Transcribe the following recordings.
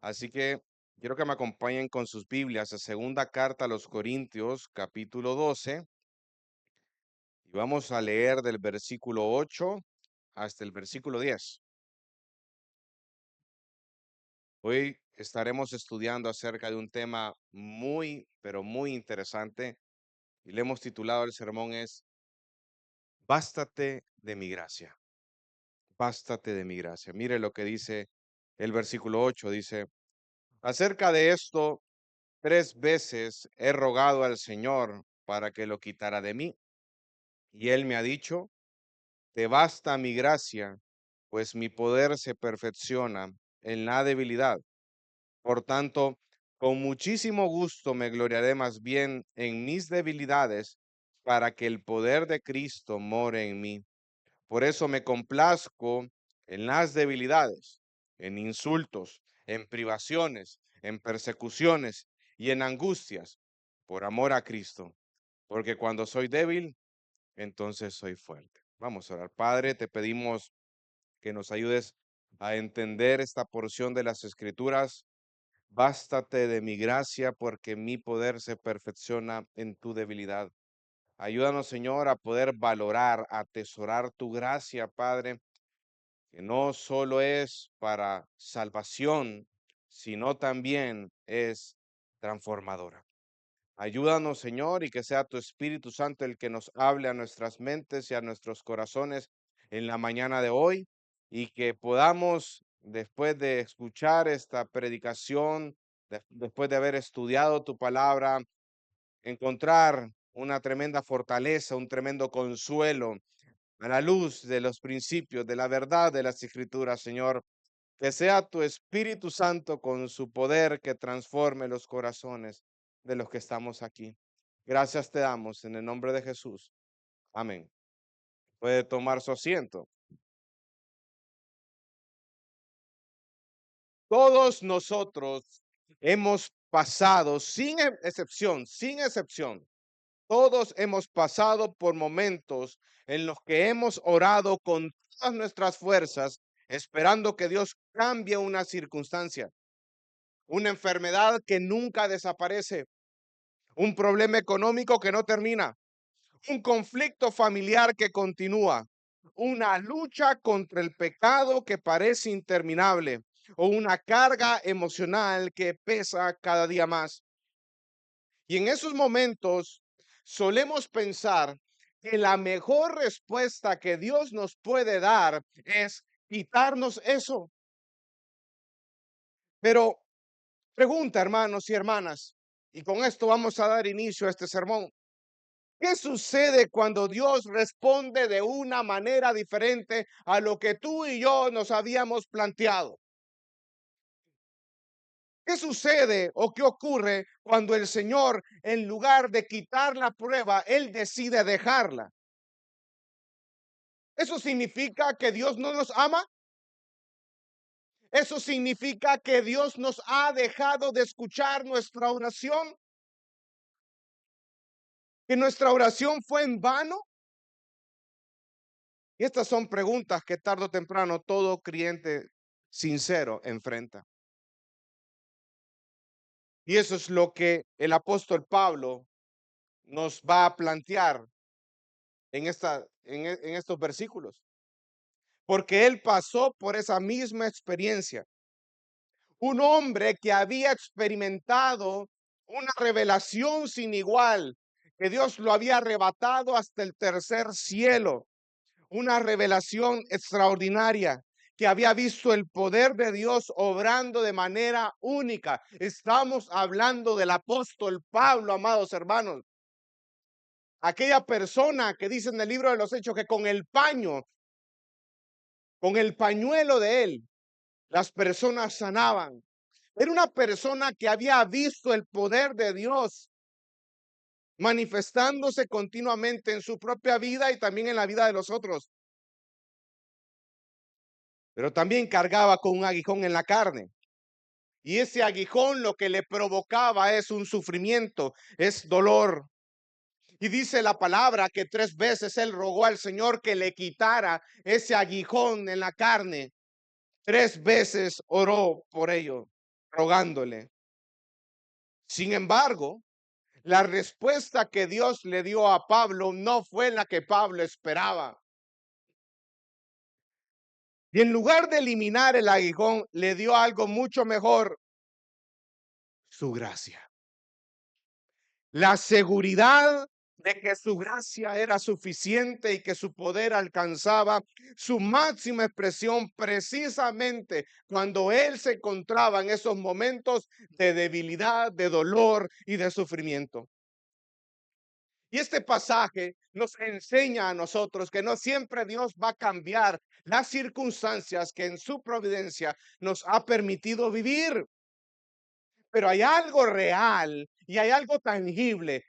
Así que quiero que me acompañen con sus Biblias a segunda carta a los Corintios, capítulo 12, y vamos a leer del versículo 8 hasta el versículo 10. Hoy estaremos estudiando acerca de un tema muy, pero muy interesante, y le hemos titulado el sermón es Bástate de mi gracia. Bástate de mi gracia. Mire lo que dice el versículo 8, dice: acerca de esto, 3 veces he rogado al Señor para que lo quitara de mí. Y él me ha dicho: te basta mi gracia, pues mi poder se perfecciona en la debilidad. Por tanto, con muchísimo gusto me gloriaré más bien en mis debilidades, para que el poder de Cristo more en mí. Por eso me complazco en las debilidades, en insultos, en privaciones, en persecuciones y en angustias, por amor a Cristo. Porque cuando soy débil, entonces soy fuerte. Vamos a orar. Padre, te pedimos que nos ayudes a entender esta porción de las Escrituras. Bástate de mi gracia, porque mi poder se perfecciona en tu debilidad. Ayúdanos, Señor, a poder valorar, atesorar tu gracia, Padre, que no solo es para salvación, sino también es transformadora. Ayúdanos, Señor, y que sea tu Espíritu Santo el que nos hable a nuestras mentes y a nuestros corazones en la mañana de hoy, y que podamos, después de escuchar esta predicación, después de haber estudiado tu palabra, encontrar una tremenda fortaleza, un tremendo consuelo a la luz de los principios, de la verdad de las Escrituras, Señor. Que sea tu Espíritu Santo con su poder que transforme los corazones de los que estamos aquí. Gracias te damos en el nombre de Jesús. Amén. Puede tomar su asiento. Todos nosotros hemos pasado, sin excepción, todos hemos pasado por momentos en los que hemos orado con todas nuestras fuerzas, esperando que Dios cambie una circunstancia, una enfermedad que nunca desaparece, un problema económico que no termina, un conflicto familiar que continúa, una lucha contra el pecado que parece interminable o una carga emocional que pesa cada día más. Y en esos momentos solemos pensar que la mejor respuesta que Dios nos puede dar es quitarnos eso. Pero pregunta, hermanos y hermanas, y con esto vamos a dar inicio a este sermón. ¿Qué sucede cuando Dios responde de una manera diferente a lo que tú y yo nos habíamos planteado? ¿Qué sucede o qué ocurre cuando el Señor, en lugar de quitar la prueba, Él decide dejarla? ¿Eso significa que Dios no nos ama? ¿Eso significa que Dios nos ha dejado de escuchar nuestra oración? ¿Que nuestra oración fue en vano? Y estas son preguntas que tarde o temprano todo creyente sincero enfrenta. Y eso es lo que el apóstol Pablo nos va a plantear en estos versículos, porque él pasó por esa misma experiencia. Un hombre que había experimentado una revelación sin igual, que Dios lo había arrebatado hasta el tercer cielo, una revelación extraordinaria, que había visto el poder de Dios obrando de manera única. Estamos hablando del apóstol Pablo, amados hermanos. Aquella persona que dice en el libro de los Hechos que con el pañuelo de él, las personas sanaban. Era una persona que había visto el poder de Dios manifestándose continuamente en su propia vida y también en la vida de los otros. Pero también cargaba con un aguijón en la carne. Y ese aguijón lo que le provocaba es un sufrimiento, es dolor. Y dice la palabra que 3 veces él rogó al Señor que le quitara ese aguijón en la carne. 3 veces oró por ello. rogándole. Sin embargo, la respuesta que Dios le dio a Pablo no fue la que Pablo esperaba. Y en lugar de eliminar el aguijón, le dio algo mucho mejor, su gracia. La seguridad de que su gracia era suficiente y que su poder alcanzaba su máxima expresión precisamente cuando él se encontraba en esos momentos de debilidad, de dolor y de sufrimiento. Y este pasaje nos enseña a nosotros que no siempre Dios va a cambiar las circunstancias que en su providencia nos ha permitido vivir. Pero hay algo real y hay algo tangible,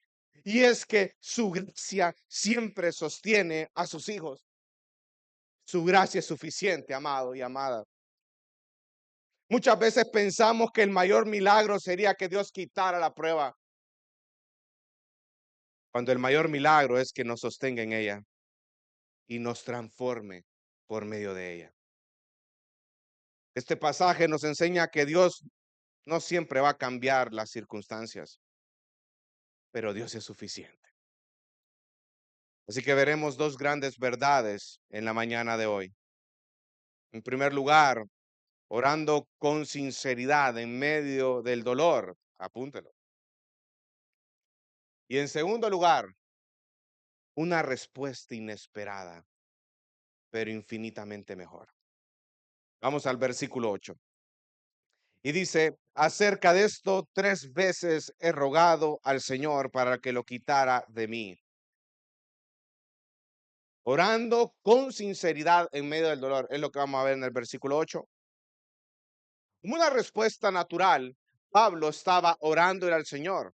y es que su gracia siempre sostiene a sus hijos. Su gracia es suficiente, amado y amada. Muchas veces pensamos que el mayor milagro sería que Dios quitara la prueba, cuando el mayor milagro es que nos sostenga en ella y nos transforme por medio de ella. Este pasaje nos enseña que Dios no siempre va a cambiar las circunstancias, pero Dios es suficiente. Así que veremos dos grandes verdades en la mañana de hoy. En primer lugar, orando con sinceridad en medio del dolor, apúntelo. Y en segundo lugar, una respuesta inesperada, pero infinitamente mejor. Vamos al versículo 8. Y dice, acerca de esto 3 veces he rogado al Señor para que lo quitara de mí. Orando con sinceridad en medio del dolor. Es lo que vamos a ver en el versículo 8. Como una respuesta natural, Pablo estaba orando al Señor.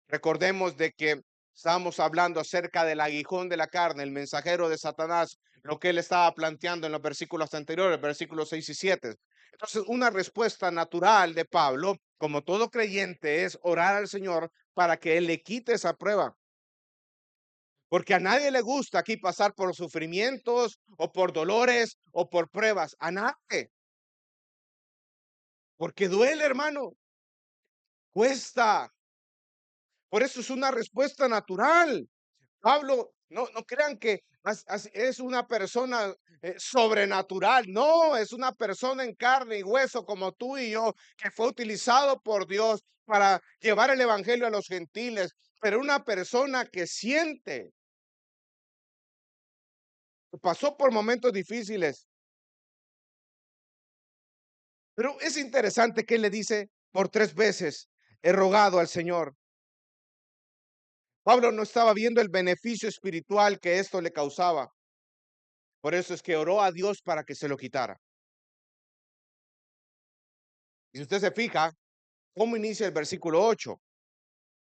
Recordemos de que estamos hablando acerca del aguijón de la carne, el mensajero de Satanás, lo que él estaba planteando en los versículos anteriores, versículos 6 y 7. Entonces, una respuesta natural de Pablo, como todo creyente, es orar al Señor para que él le quite esa prueba. Porque a nadie le gusta aquí pasar por sufrimientos o por dolores o por pruebas. A nadie. Porque duele, hermano. Cuesta. Por eso es una respuesta natural. Pablo, no crean que es una persona sobrenatural. No, es una persona en carne y hueso como tú y yo, que fue utilizado por Dios para llevar el evangelio a los gentiles, pero una persona que siente, que pasó por momentos difíciles. Pero es interesante que él le dice, por 3 veces he rogado al Señor. Pablo no estaba viendo el beneficio espiritual que esto le causaba. Por eso es que oró a Dios para que se lo quitara. Y si usted se fija, ¿cómo inicia el versículo 8?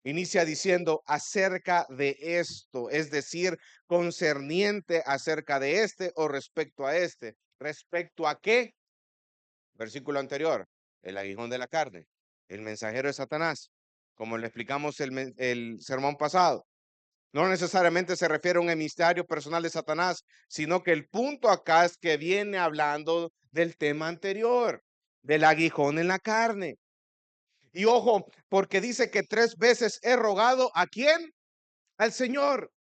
Inicia diciendo acerca de esto, es decir, concerniente acerca de este o respecto a este. ¿Respecto a qué? Versículo anterior, el aguijón de la carne, el mensajero de Satanás, como le explicamos el sermón pasado. No necesariamente se refiere a un emisario personal de Satanás, sino que el punto acá es que viene hablando del tema anterior, del aguijón en la carne. Y ojo, porque dice que 3 veces he rogado ¿a quién? Al Señor.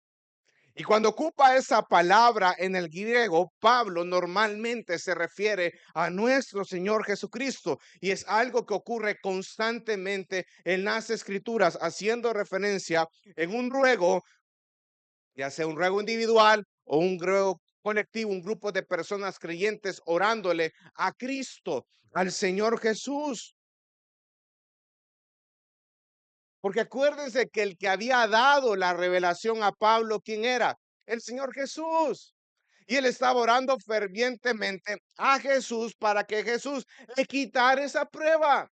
Y cuando ocupa esa palabra en el griego, Pablo normalmente se refiere a nuestro Señor Jesucristo. Y es algo que ocurre constantemente en las Escrituras, haciendo referencia en un ruego, ya sea un ruego individual o un ruego colectivo, un grupo de personas creyentes orándole a Cristo, al Señor Jesús. Porque acuérdense que el que había dado la revelación a Pablo, ¿quién era? El Señor Jesús. Y él estaba orando fervientemente a Jesús para que Jesús le quitara esa prueba.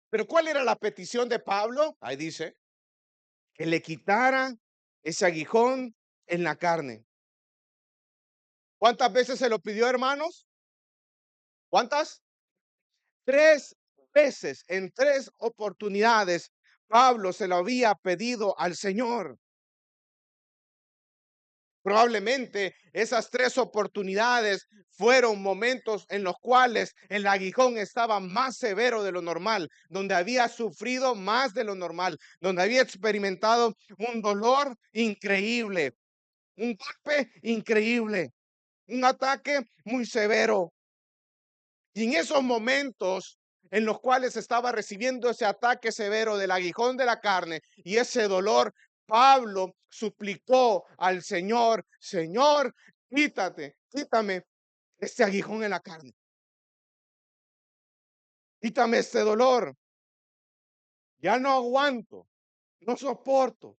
Pero ¿cuál era la petición de Pablo? Ahí dice, que le quitara ese aguijón en la carne. ¿Cuántas veces se lo pidió, hermanos? ¿Cuántas? 3 veces, en 3 oportunidades, Pablo se lo había pedido al Señor. Probablemente esas 3 oportunidades fueron momentos en los cuales el aguijón estaba más severo de lo normal, donde había sufrido más de lo normal, donde había experimentado un dolor increíble, un golpe increíble, un ataque muy severo. Y en esos momentos en los cuales estaba recibiendo ese ataque severo del aguijón de la carne y ese dolor, Pablo suplicó al Señor: Señor, quítame este aguijón en la carne, quítame este dolor, ya no aguanto, no soporto,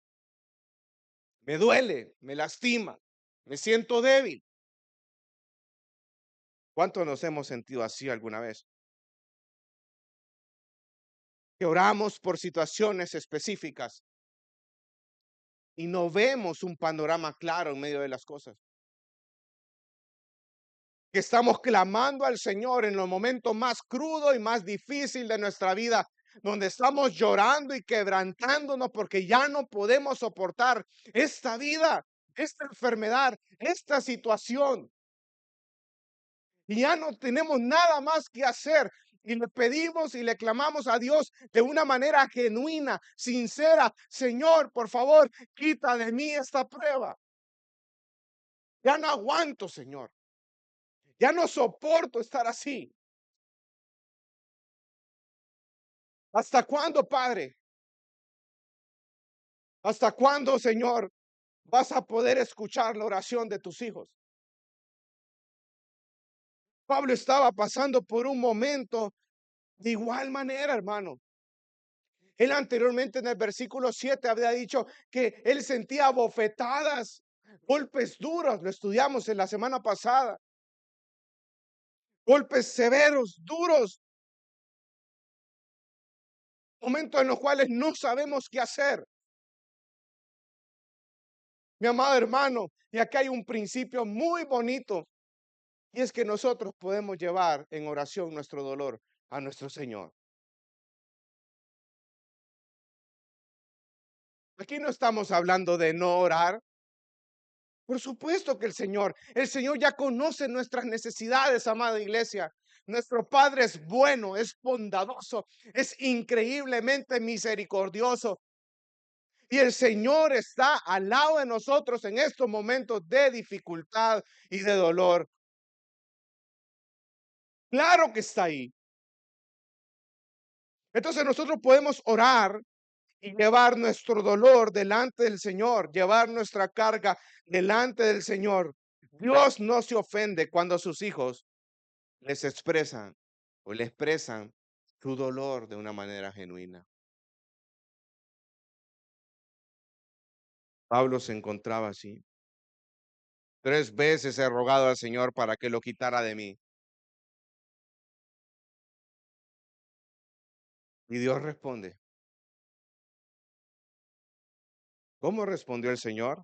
me duele, me lastima, me siento débil. ¿Cuántos nos hemos sentido así alguna vez? Que oramos por situaciones específicas y no vemos un panorama claro en medio de las cosas. Que estamos clamando al Señor en los momentos más crudos y más difíciles de nuestra vida, donde estamos llorando y quebrantándonos porque ya no podemos soportar esta vida, esta enfermedad, esta situación. Y ya no tenemos nada más que hacer. Y le pedimos y le clamamos a Dios de una manera genuina, sincera: Señor, por favor, quita de mí esta prueba. Ya no aguanto, Señor. Ya no soporto estar así. ¿Hasta cuándo, Padre? ¿Hasta cuándo, Señor, vas a poder escuchar la oración de tus hijos? Pablo estaba pasando por un momento de igual manera, hermano. Él anteriormente en el versículo 7 había dicho que él sentía bofetadas, golpes duros, lo estudiamos en la semana pasada, golpes severos, duros, momentos en los cuales no sabemos qué hacer. Mi amado hermano, y acá hay un principio muy bonito, y es que nosotros podemos llevar en oración nuestro dolor a nuestro Señor. Aquí no estamos hablando de no orar. Por supuesto que el Señor ya conoce nuestras necesidades, amada iglesia. Nuestro Padre es bueno, es bondadoso, es increíblemente misericordioso. Y el Señor está al lado de nosotros en estos momentos de dificultad y de dolor. Claro que está ahí. Entonces nosotros podemos orar y llevar nuestro dolor delante del Señor, llevar nuestra carga delante del Señor. Dios no se ofende cuando sus hijos les expresan o le expresan su dolor de una manera genuina. Pablo se encontraba así. 3 veces he rogado al Señor para que lo quitara de mí. Y Dios responde. ¿Cómo respondió el Señor?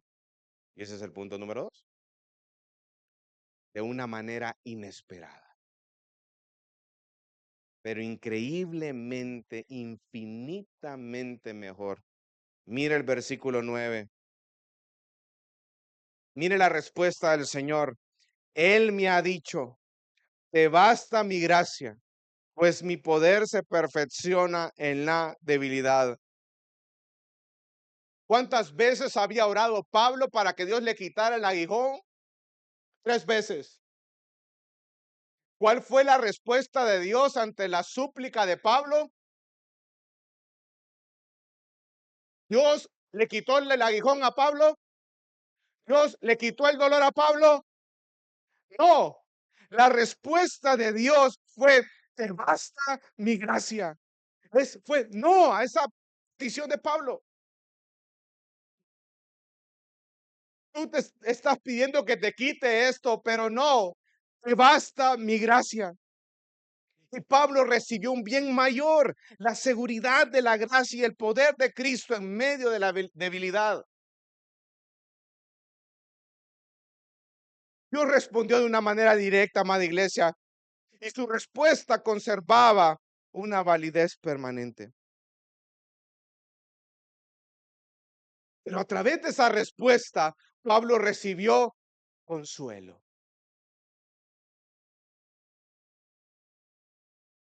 Y ese es el punto número 2. De una manera inesperada, pero increíblemente, infinitamente mejor. Mire el versículo 9. Mire la respuesta del Señor. Él me ha dicho: te basta mi gracia, pues mi poder se perfecciona en la debilidad. ¿Cuántas veces había orado Pablo para que Dios le quitara el aguijón? 3 veces. ¿Cuál fue la respuesta de Dios ante la súplica de Pablo? Dios le quitó el aguijón a Pablo. Dios le quitó el dolor a Pablo. No, la respuesta de Dios fue: te basta mi gracia. Fue no a esa petición de Pablo. Tú te estás pidiendo que te quite esto, pero no, te basta mi gracia. Y Pablo recibió un bien mayor, la seguridad de la gracia y el poder de Cristo en medio de la debilidad. Dios respondió de una manera directa, amada iglesia, y su respuesta conservaba una validez permanente. Pero a través de esa respuesta, Pablo recibió consuelo.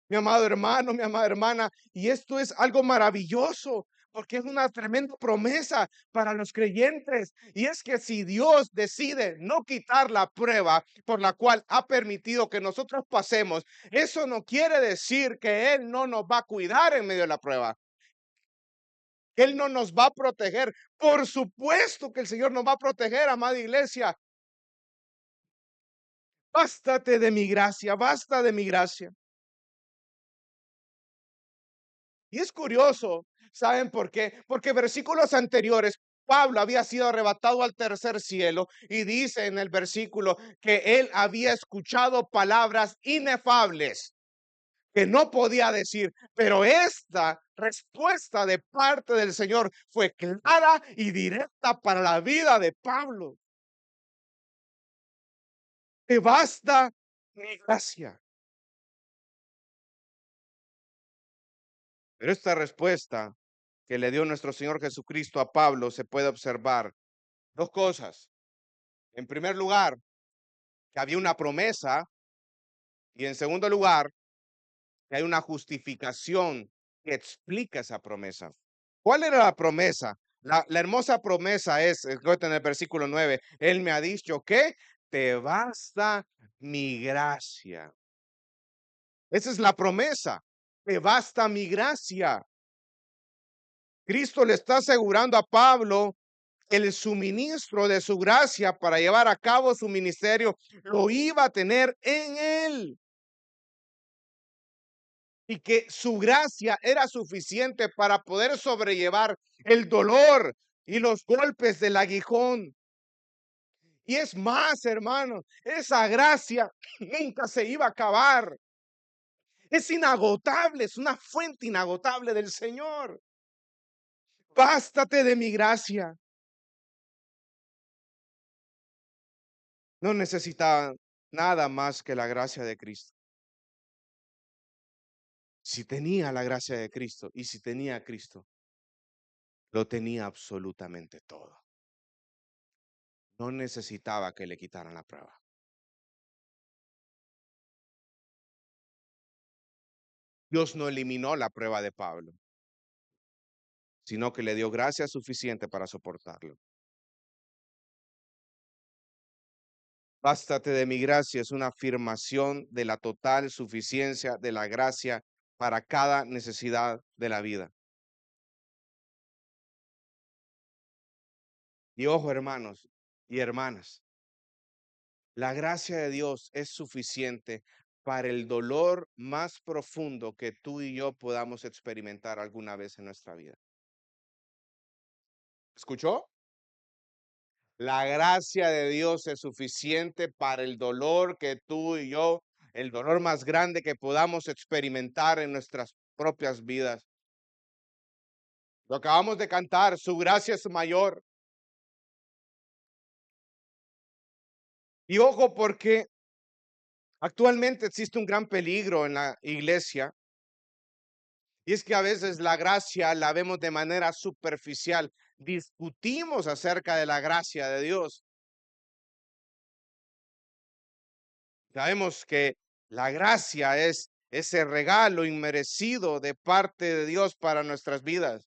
Mi amado hermano, mi amada hermana, y esto es algo maravilloso, porque es una tremenda promesa para los creyentes. Y es que si Dios decide no quitar la prueba por la cual ha permitido que nosotros pasemos, eso no quiere decir que Él no nos va a cuidar en medio de la prueba, que Él no nos va a proteger. Por supuesto que el Señor nos va a proteger, amada iglesia. Bástate de mi gracia, basta de mi gracia. Y es curioso, ¿saben por qué? Porque versículos anteriores, Pablo había sido arrebatado al tercer cielo y dice en el versículo que él había escuchado palabras inefables que no podía decir, pero esta respuesta de parte del Señor fue clara y directa para la vida de Pablo. Te basta mi gracia. Pero esta respuesta que le dio nuestro Señor Jesucristo a Pablo se puede observar dos cosas. En primer lugar, que había una promesa y en segundo lugar, que hay una justificación que explica esa promesa. ¿Cuál era la promesa? La hermosa promesa es, en el versículo 9, Él me ha dicho que te basta mi gracia. Esa es la promesa, te basta mi gracia. Cristo le está asegurando a Pablo el suministro de su gracia para llevar a cabo su ministerio, lo iba a tener en él. Y que su gracia era suficiente para poder sobrellevar el dolor y los golpes del aguijón. Y es más, hermanos, esa gracia nunca se iba a acabar. Es inagotable, es una fuente inagotable del Señor. Bástate de mi gracia. No necesitaba nada más que la gracia de Cristo. Si tenía la gracia de Cristo y si tenía a Cristo, lo tenía absolutamente todo. No necesitaba que le quitaran la prueba. Dios no eliminó la prueba de Pablo, sino que le dio gracia suficiente para soportarlo. Bástate de mi gracia es una afirmación de la total suficiencia de la gracia para cada necesidad de la vida. Y ojo, hermanos y hermanas, la gracia de Dios es suficiente para el dolor más profundo que tú y yo podamos experimentar alguna vez en nuestra vida. ¿Escuchó? La gracia de Dios es suficiente para el dolor que tú y yo, el dolor más grande que podamos experimentar en nuestras propias vidas. Lo acabamos de cantar, su gracia es mayor. Y ojo, porque actualmente existe un gran peligro en la iglesia, y es que a veces la gracia la vemos de manera superficial. Discutimos acerca de la gracia de Dios. Sabemos que la gracia es ese regalo inmerecido de parte de Dios para nuestras vidas,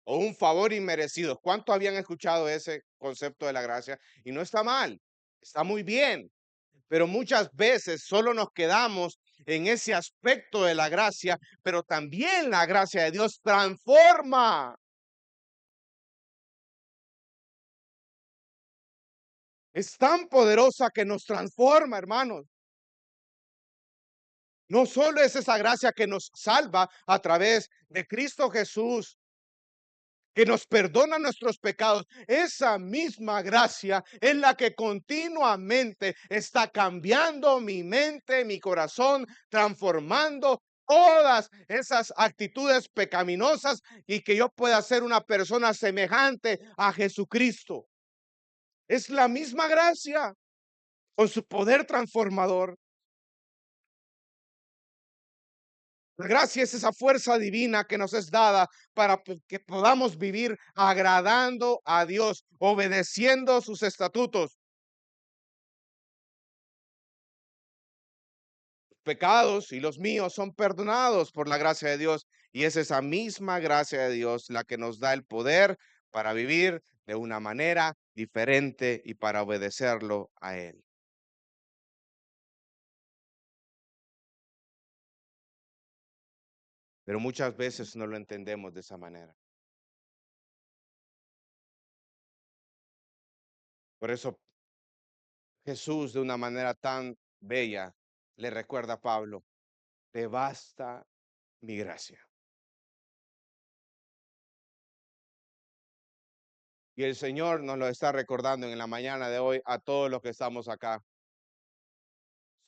o un favor inmerecido. ¿Cuánto habían escuchado ese concepto de la gracia? Y no está mal, está muy bien, pero muchas veces solo nos quedamos en ese aspecto de la gracia, pero también la gracia de Dios transforma. Es tan poderosa que nos transforma, hermanos. No solo es esa gracia que nos salva a través de Cristo Jesús, que nos perdona nuestros pecados. Esa misma gracia es la que continuamente está cambiando mi mente, mi corazón, transformando todas esas actitudes pecaminosas y que yo pueda ser una persona semejante a Jesucristo. Es la misma gracia con su poder transformador. La gracia es esa fuerza divina que nos es dada para que podamos vivir agradando a Dios, obedeciendo sus estatutos. Pecados y los míos son perdonados por la gracia de Dios. Y es esa misma gracia de Dios la que nos da el poder para vivir de una manera diferente y para obedecerlo a Él. Pero muchas veces no lo entendemos de esa manera. Por eso Jesús, de una manera tan bella, le recuerda a Pablo, te basta mi gracia. Y el Señor nos lo está recordando en la mañana de hoy a todos los que estamos acá.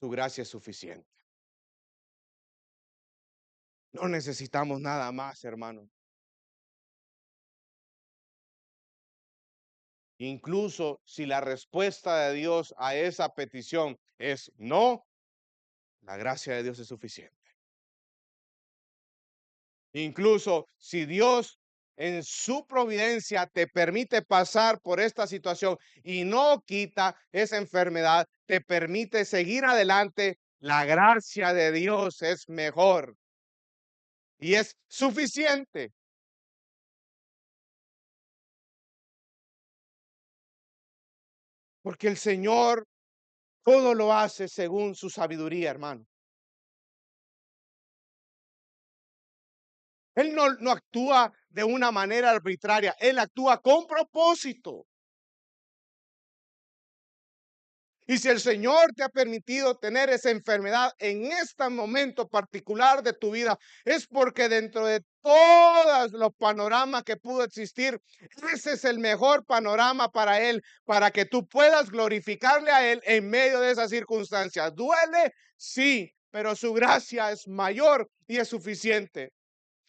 Su gracia es suficiente. No necesitamos nada más, hermano. Incluso si la respuesta de Dios a esa petición es no, la gracia de Dios es suficiente. Incluso si Dios en su providencia te permite pasar por esta situación y no quita esa enfermedad, te permite seguir adelante, la gracia de Dios es mejor y es suficiente. Porque el Señor todo lo hace según su sabiduría, hermano. Él no actúa de una manera arbitraria, Él actúa con propósito. Y si el Señor te ha permitido tener esa enfermedad en este momento particular de tu vida, es porque dentro de todos los panoramas que pudo existir, ese es el mejor panorama para Él, para que tú puedas glorificarle a Él en medio de esas circunstancias. ¿Duele? Sí, pero su gracia es mayor y es suficiente.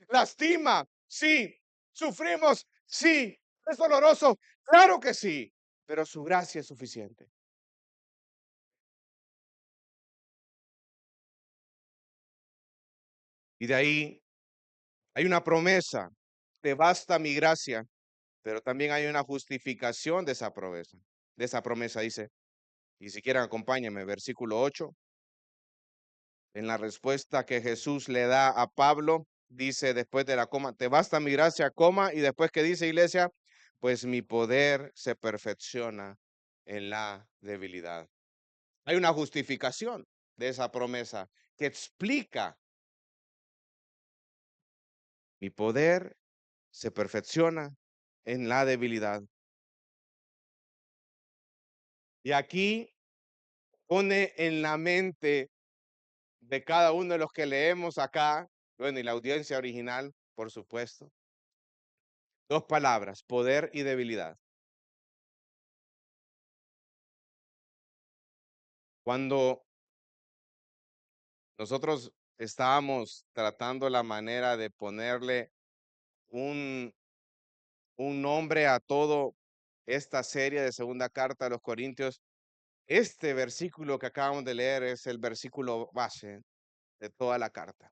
¿Lastima? Sí. ¿Sufrimos? Sí. ¿Es doloroso? Claro que sí, pero su gracia es suficiente. Y de ahí hay una promesa, te basta mi gracia, pero también hay una justificación de esa promesa dice, y si quieren acompáñenme, versículo 8, en la respuesta que Jesús le da a Pablo, dice después de la coma, te basta mi gracia, coma, y después que dice iglesia, pues mi poder se perfecciona en la debilidad. Hay una justificación de esa promesa que explica mi poder se perfecciona en la debilidad. Y aquí pone en la mente de cada uno de los que leemos acá, bueno, y la audiencia original, por supuesto, dos palabras, poder y debilidad. Cuando nosotros estábamos tratando la manera de ponerle un, un nombre a todo esta serie de segunda carta a los Corintios, este versículo que acabamos de leer es el versículo base de toda la carta.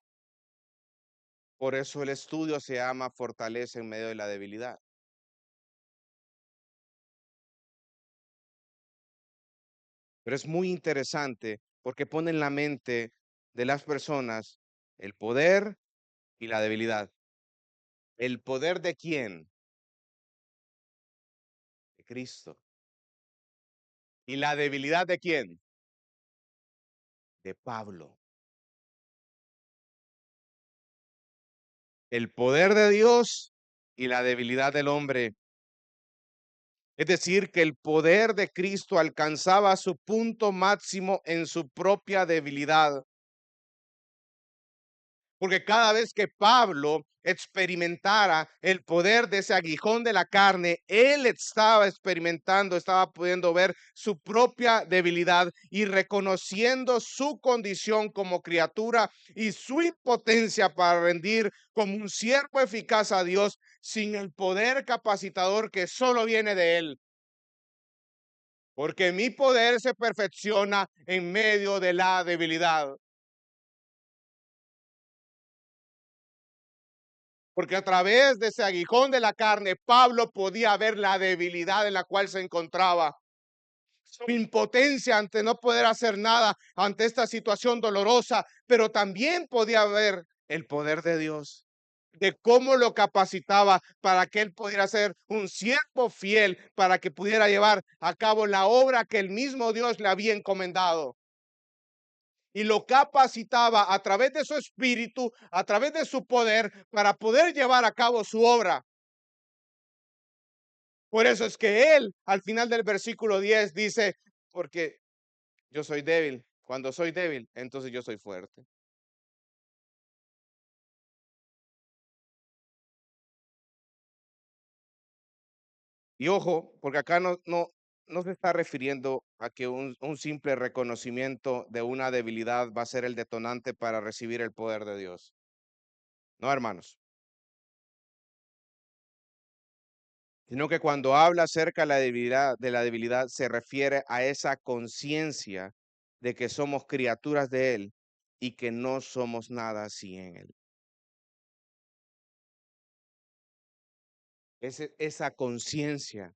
Por eso el estudio se llama fortaleza en medio de la debilidad. Pero es muy interesante porque pone en la mente de las personas el poder y la debilidad. ¿El poder de quién? De Cristo. ¿Y la debilidad de quién? De Pablo. El poder de Dios y la debilidad del hombre. Es decir, que el poder de Cristo alcanzaba su punto máximo en su propia debilidad. Porque cada vez que Pablo experimentara el poder de ese aguijón de la carne, él estaba experimentando, estaba pudiendo ver su propia debilidad y reconociendo su condición como criatura y su impotencia para rendir como un siervo eficaz a Dios sin el poder capacitador que solo viene de él. Porque mi poder se perfecciona en medio de la debilidad. Porque a través de ese aguijón de la carne, Pablo podía ver la debilidad en la cual se encontraba, su impotencia ante no poder hacer nada ante esta situación dolorosa, pero también podía ver el poder de Dios, de cómo lo capacitaba para que él pudiera ser un siervo fiel, para que pudiera llevar a cabo la obra que el mismo Dios le había encomendado. Y lo capacitaba a través de su espíritu, a través de su poder, para poder llevar a cabo su obra. Por eso es que él, al final del versículo 10, dice, porque yo soy débil. Cuando soy débil, entonces yo soy fuerte. Y ojo, porque acá no se está refiriendo a que un simple reconocimiento de una debilidad va a ser el detonante para recibir el poder de Dios. No, hermanos. Sino que cuando habla acerca de la debilidad, se refiere a esa conciencia de que somos criaturas de Él y que no somos nada sin Él. Esa conciencia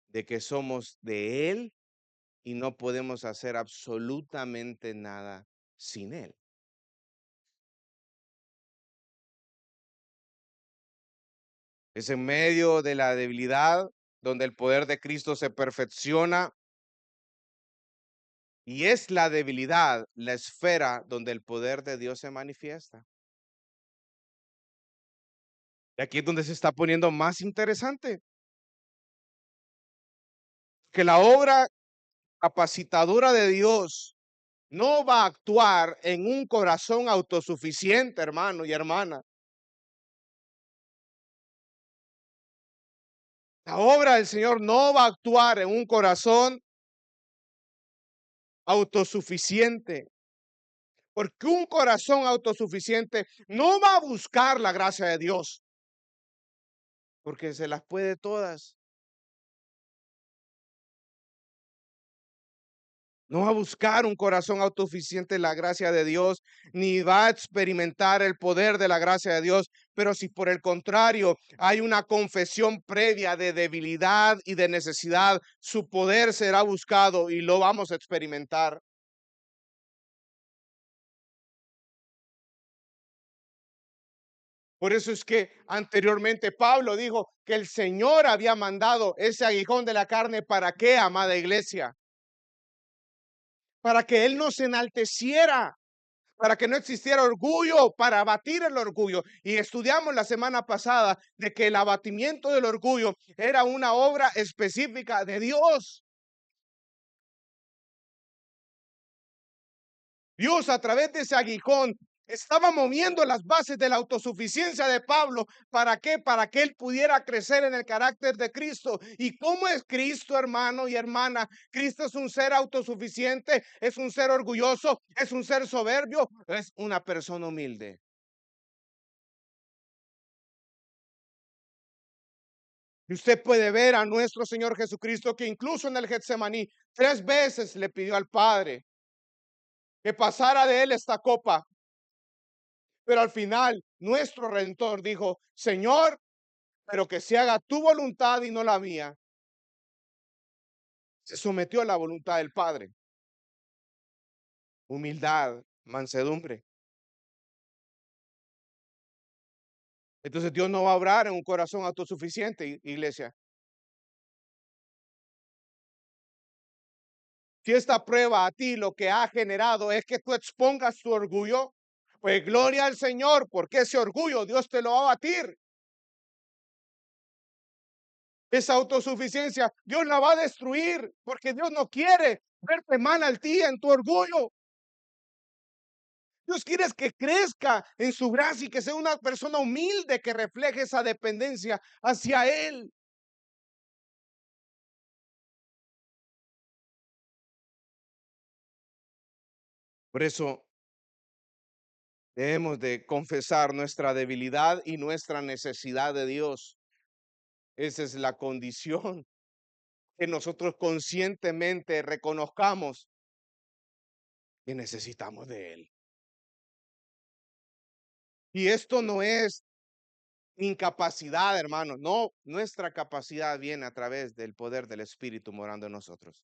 de que somos de Él y no podemos hacer absolutamente nada sin Él. Es en medio de la debilidad donde el poder de Cristo se perfecciona y es la debilidad la esfera donde el poder de Dios se manifiesta. Y aquí es donde se está poniendo más interesante, que la obra capacitadora de Dios no va a actuar en un corazón autosuficiente, hermano y hermana. La obra del Señor no va a actuar en un corazón autosuficiente, porque un corazón autosuficiente no va a buscar la gracia de Dios, porque se las puede todas. No va a buscar un corazón autosuficiente en la gracia de Dios, ni va a experimentar el poder de la gracia de Dios. Pero si por el contrario hay una confesión previa de debilidad y de necesidad, su poder será buscado y lo vamos a experimentar. Por eso es que anteriormente Pablo dijo que el Señor había mandado ese aguijón de la carne. ¿Para qué, amada iglesia? Para que Él no se enalteciera, para que no existiera orgullo, para abatir el orgullo. Y estudiamos la semana pasada de que el abatimiento del orgullo era una obra específica de Dios. Dios, a través de ese aguijón, estaba moviendo las bases de la autosuficiencia de Pablo. ¿Para qué? Para que él pudiera crecer en el carácter de Cristo. ¿Y cómo es Cristo, hermano y hermana? Cristo es un ser autosuficiente, es un ser orgulloso, es un ser soberbio, es una persona humilde. Y usted puede ver a nuestro Señor Jesucristo que incluso en el Getsemaní 3 veces le pidió al Padre que pasara de él esta copa. Pero al final nuestro Redentor dijo, Señor, pero que se haga tu voluntad y no la mía. Se sometió a la voluntad del Padre. Humildad, mansedumbre. Entonces Dios no va a obrar en un corazón autosuficiente, iglesia. Si esta prueba a ti lo que ha generado es que tú expongas tu orgullo, pues gloria al Señor, porque ese orgullo Dios te lo va a batir. Esa autosuficiencia Dios la va a destruir, porque Dios no quiere verte mal al ti en tu orgullo. Dios quiere que crezca en su gracia y que sea una persona humilde que refleje esa dependencia hacia Él. Por eso debemos de confesar nuestra debilidad y nuestra necesidad de Dios. Esa es la condición, que nosotros conscientemente reconozcamos que necesitamos de Él. Y esto no es incapacidad, hermano. No, nuestra capacidad viene a través del poder del Espíritu morando en nosotros.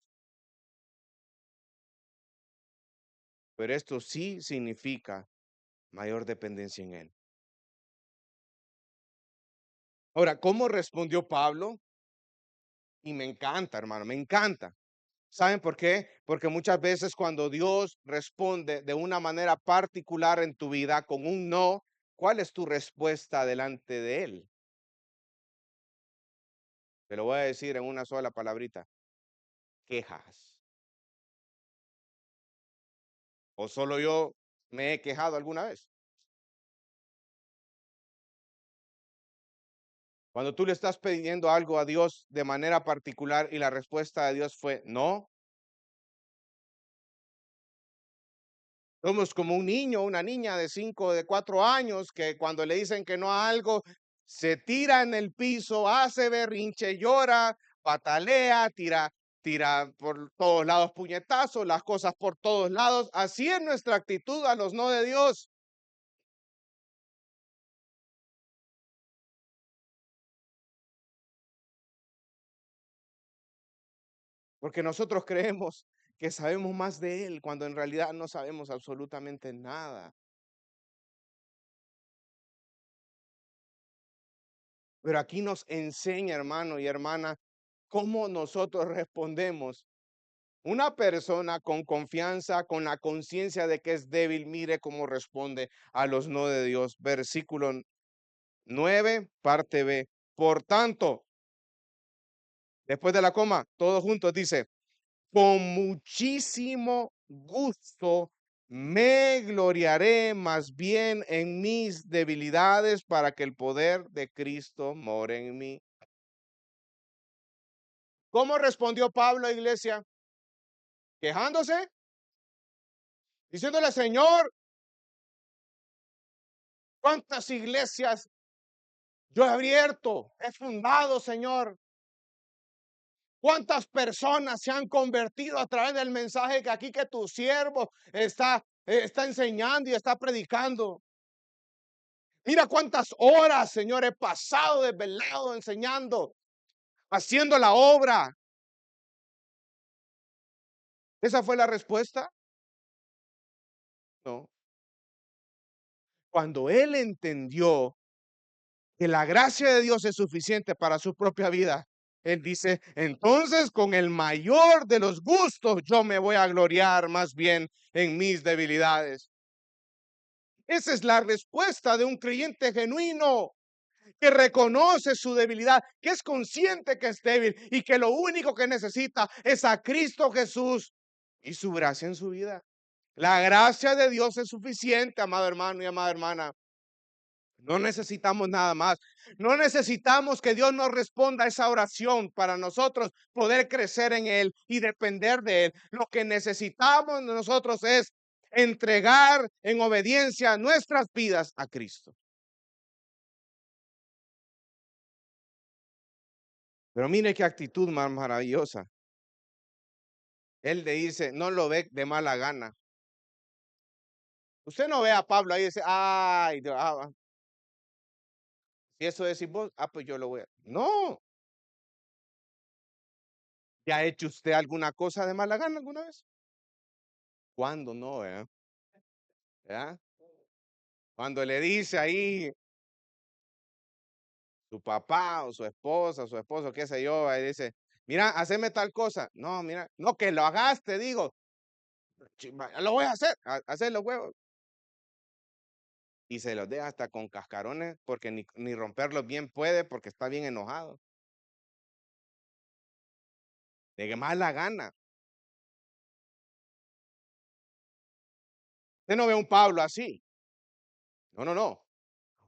Pero esto sí significa mayor dependencia en Él. Ahora, ¿cómo respondió Pablo? Y me encanta, hermano, me encanta. ¿Saben por qué? Porque muchas veces cuando Dios responde de una manera particular en tu vida con un no, ¿cuál es tu respuesta delante de Él? Te lo voy a decir en una sola palabrita: quejas. ¿O solo yo me he quejado alguna vez? Cuando tú le estás pidiendo algo a Dios de manera particular y la respuesta de Dios fue no, somos como un niño, una niña de 5, de 4 años que cuando le dicen que no a algo, se tira en el piso, hace berrinche, llora, patalea, tira por todos lados puñetazos, las cosas por todos lados. Así es nuestra actitud a los no de Dios, porque nosotros creemos que sabemos más de Él cuando en realidad no sabemos absolutamente nada. Pero aquí nos enseña, hermano y hermana, cómo nosotros respondemos. Una persona con confianza, con la conciencia de que es débil, mire cómo responde a los no de Dios. Versículo 9, parte B. Por tanto, después de la coma, todos juntos dice, con muchísimo gusto me gloriaré más bien en mis debilidades para que el poder de Cristo more en mí. ¿Cómo respondió Pablo, iglesia? Quejándose, diciéndole, Señor, ¿cuántas iglesias yo he abierto, he fundado, Señor? ¿Cuántas personas se han convertido a través del mensaje que aquí que tu siervo está enseñando y está predicando? Mira cuántas horas, Señor, he pasado desvelado enseñando, haciendo la obra. ¿Esa fue la respuesta? No. Cuando él entendió que la gracia de Dios es suficiente para su propia vida, él dice, entonces con el mayor de los gustos yo me voy a gloriar más bien en mis debilidades. Esa es la respuesta de un creyente genuino que reconoce su debilidad, que es consciente que es débil y que lo único que necesita es a Cristo Jesús y su gracia en su vida. La gracia de Dios es suficiente, amado hermano y amada hermana. No necesitamos nada más. No necesitamos que Dios nos responda a esa oración para nosotros poder crecer en Él y depender de Él. Lo que necesitamos nosotros es entregar en obediencia nuestras vidas a Cristo. Pero mire qué actitud más maravillosa. Él le dice, no lo ve de mala gana. Usted no ve a Pablo ahí y dice, ay, si eso decís vos, pues yo lo voy a. No, ¿ya ha hecho usted alguna cosa de mala gana alguna vez? ¿Cuándo no, ¿verdad? Cuando le dice ahí su papá o su esposo, qué sé yo, ahí dice, mira, haceme tal cosa. No, mira, no que lo hagas, te digo. Lo voy a hacer, hacer los huevos. Y se los deja hasta con cascarones porque ni romperlos bien puede porque está bien enojado. De que mala gana. Usted no ve un Pablo así. No, no, no.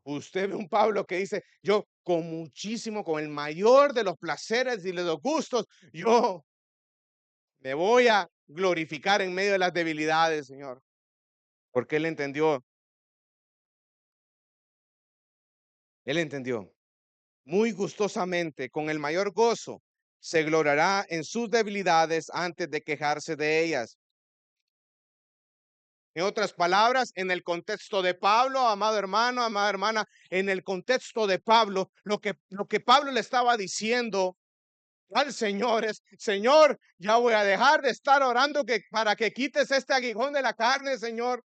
Usted ve un Pablo que dice, yo con muchísimo, con el mayor de los placeres y de los gustos, yo me voy a glorificar en medio de las debilidades, Señor. Porque él entendió muy gustosamente, con el mayor gozo, se gloriará en sus debilidades antes de quejarse de ellas. En otras palabras, en el contexto de Pablo, amado hermano, amada hermana, en el contexto de Pablo, lo que Pablo le estaba diciendo al Señor es: Señor, ya voy a dejar de estar orando para que quites este aguijón de la carne, Señor.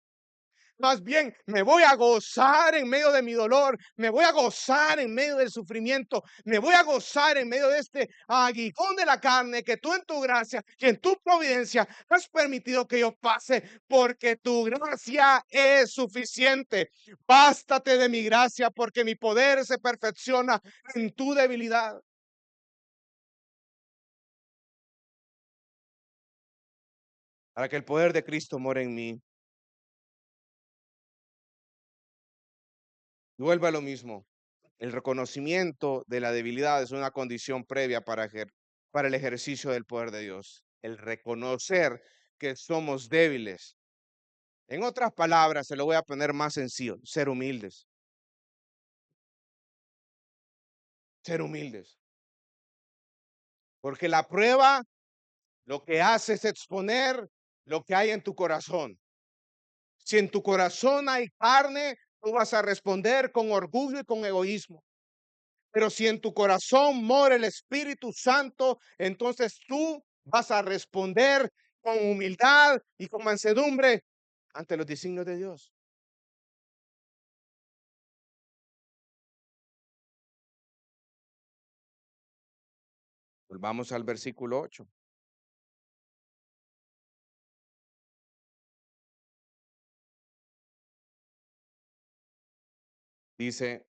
Más bien, me voy a gozar en medio de mi dolor, me voy a gozar en medio del sufrimiento, me voy a gozar en medio de este aguijón de la carne que tú en tu gracia y en tu providencia has permitido que yo pase, porque tu gracia es suficiente. Bástate de mi gracia, porque mi poder se perfecciona en tu debilidad. Para que el poder de Cristo more en mí. Vuelva a lo mismo. El reconocimiento de la debilidad es una condición previa para el ejercicio del poder de Dios. El reconocer que somos débiles. En otras palabras, se lo voy a poner más sencillo: ser humildes. Ser humildes. Porque la prueba lo que hace es exponer lo que hay en tu corazón. Si en tu corazón hay carne, tú vas a responder con orgullo y con egoísmo. Pero si en tu corazón mora el Espíritu Santo, entonces tú vas a responder con humildad y con mansedumbre ante los designios de Dios. Volvamos al versículo 8. Dice,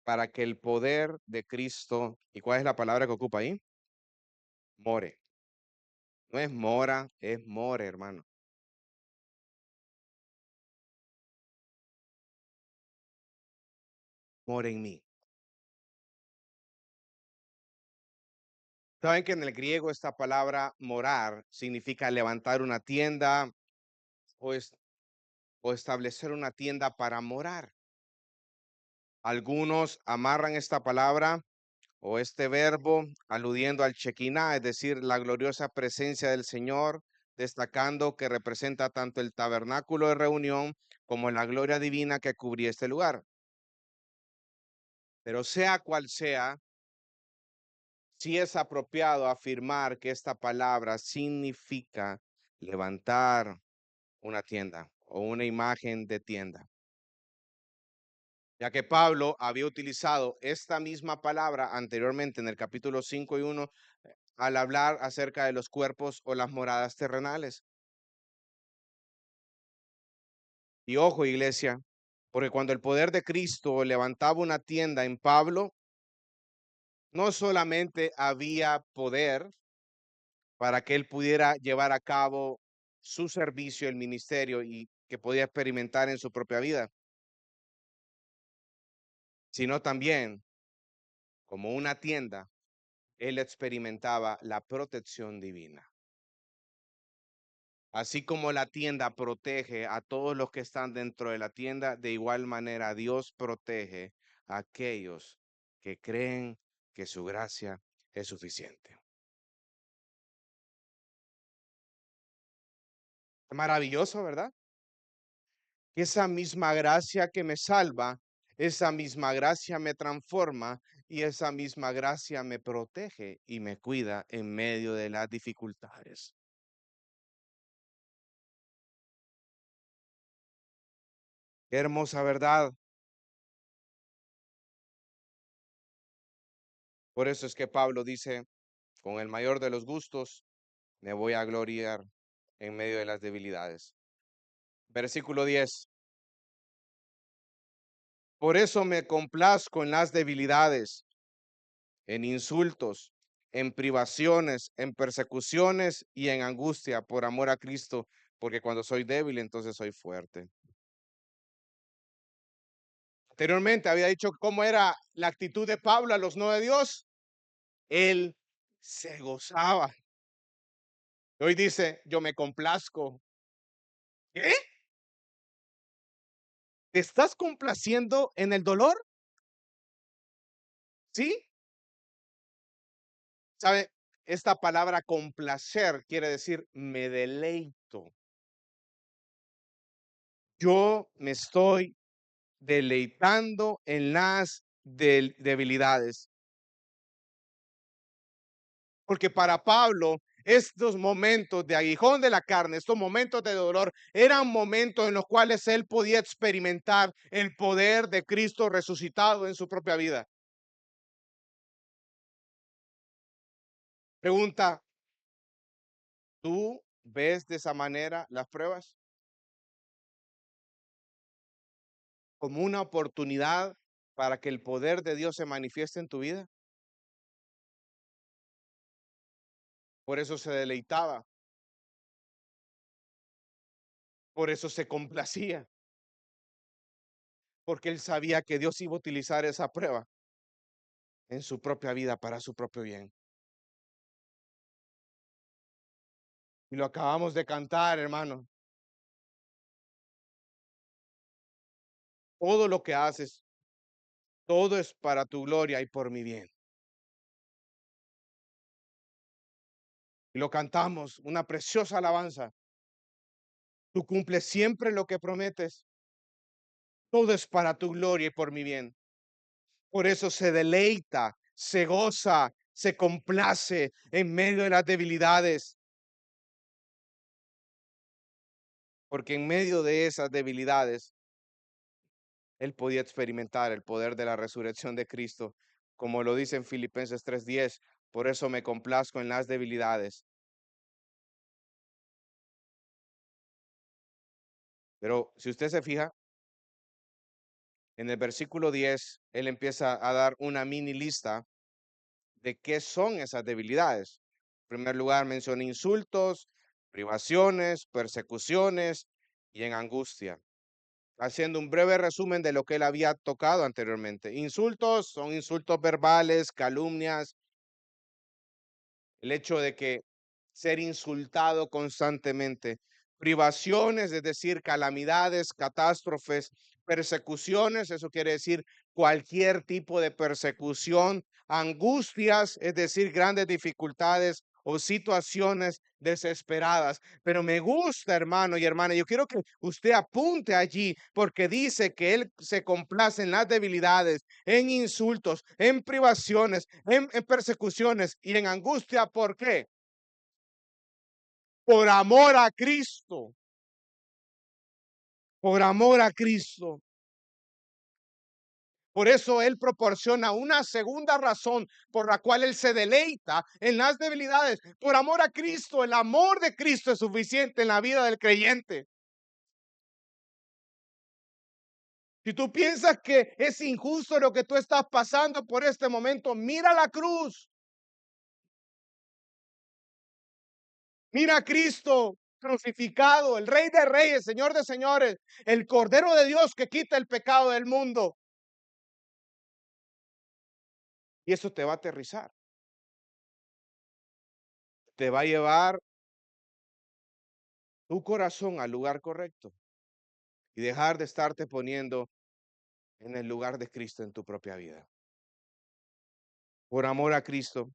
para que el poder de Cristo, ¿y cuál es la palabra que ocupa ahí? More. No es mora, es more, hermano. More en mí. Saben que en el griego esta palabra morar significa levantar una tienda o, o establecer una tienda para morar. Algunos amarran esta palabra o este verbo aludiendo al Shekinah, es decir, la gloriosa presencia del Señor, destacando que representa tanto el tabernáculo de reunión como la gloria divina que cubría este lugar. Pero sea cual sea, sí es apropiado afirmar que esta palabra significa levantar una tienda o una imagen de tienda, ya que Pablo había utilizado esta misma palabra anteriormente en el capítulo 5 y 1 al hablar acerca de los cuerpos o las moradas terrenales. Y ojo, iglesia, porque cuando el poder de Cristo levantaba una tienda en Pablo, no solamente había poder para que él pudiera llevar a cabo su servicio, el ministerio y que podía experimentar en su propia vida, sino también como una tienda, él experimentaba la protección divina. Así como la tienda protege a todos los que están dentro de la tienda, de igual manera Dios protege a aquellos que creen que su gracia es suficiente. Maravilloso, ¿verdad? Esa misma gracia que me salva, esa misma gracia me transforma y esa misma gracia me protege y me cuida en medio de las dificultades. Qué hermosa verdad. Por eso es que Pablo dice, con el mayor de los gustos, me voy a gloriar en medio de las debilidades. Versículo 10. Por eso me complazco en las debilidades, en insultos, en privaciones, en persecuciones y en angustia por amor a Cristo, porque cuando soy débil, entonces soy fuerte. Anteriormente había dicho cómo era la actitud de Pablo a los no de Dios. Él se gozaba. Hoy dice, yo me complazco. ¿Qué? ¿Te estás complaciendo en el dolor? ¿Sí? ¿Sabe? Esta palabra complacer quiere decir me deleito. yo me estoy deleitando en las debilidades. Porque para Pablo, estos momentos de aguijón de la carne, estos momentos de dolor, eran momentos en los cuales él podía experimentar el poder de Cristo resucitado en su propia vida. Pregunta, ¿tú ves de esa manera las pruebas como una oportunidad para que el poder de Dios se manifieste en tu vida? Por eso se deleitaba, por eso se complacía, porque él sabía que Dios iba a utilizar esa prueba en su propia vida para su propio bien. Y lo acabamos de cantar, hermano. Todo lo que haces, todo es para tu gloria y por mi bien. Y lo cantamos, una preciosa alabanza. Tú cumples siempre lo que prometes. Todo es para tu gloria y por mi bien. Por eso se deleita, se goza, se complace en medio de las debilidades. Porque en medio de esas debilidades, él podía experimentar el poder de la resurrección de Cristo. Como lo dice en Filipenses 3:10, por eso me complazco en las debilidades. Pero si usted se fija, en el versículo 10, él empieza a dar una mini lista de qué son esas debilidades. En primer lugar, menciona insultos, privaciones, persecuciones y en angustia, haciendo un breve resumen de lo que él había tocado anteriormente. Insultos son insultos verbales, calumnias, el hecho de que ser insultado constantemente, privaciones, es decir, calamidades, catástrofes, persecuciones, eso quiere decir cualquier tipo de persecución, angustias, es decir, grandes dificultades o situaciones desesperadas. Pero me gusta, hermano y hermana, yo quiero que usted apunte allí porque dice que él se complace en las debilidades, en insultos, en privaciones, en persecuciones y en angustia. ¿Por qué? Por amor a Cristo, por amor a Cristo. Por eso Él proporciona una segunda razón por la cual Él se deleita en las debilidades. Por amor a Cristo, el amor de Cristo es suficiente en la vida del creyente. Si tú piensas que es injusto lo que tú estás pasando por este momento, mira la cruz, mira a Cristo crucificado, el Rey de Reyes, Señor de Señores, el Cordero de Dios que quita el pecado del mundo. Y eso te va a aterrizar, te va a llevar tu corazón al lugar correcto y dejar de estarte poniendo en el lugar de Cristo en tu propia vida. Por amor a Cristo,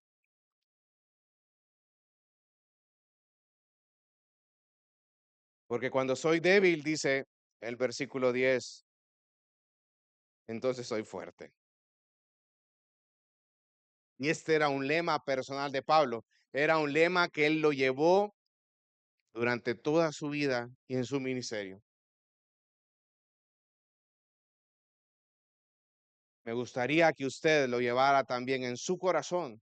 porque cuando soy débil, dice el versículo 10, entonces soy fuerte. Y este era un lema personal de Pablo, era un lema que él lo llevó durante toda su vida y en su ministerio. Me gustaría que usted lo llevara también en su corazón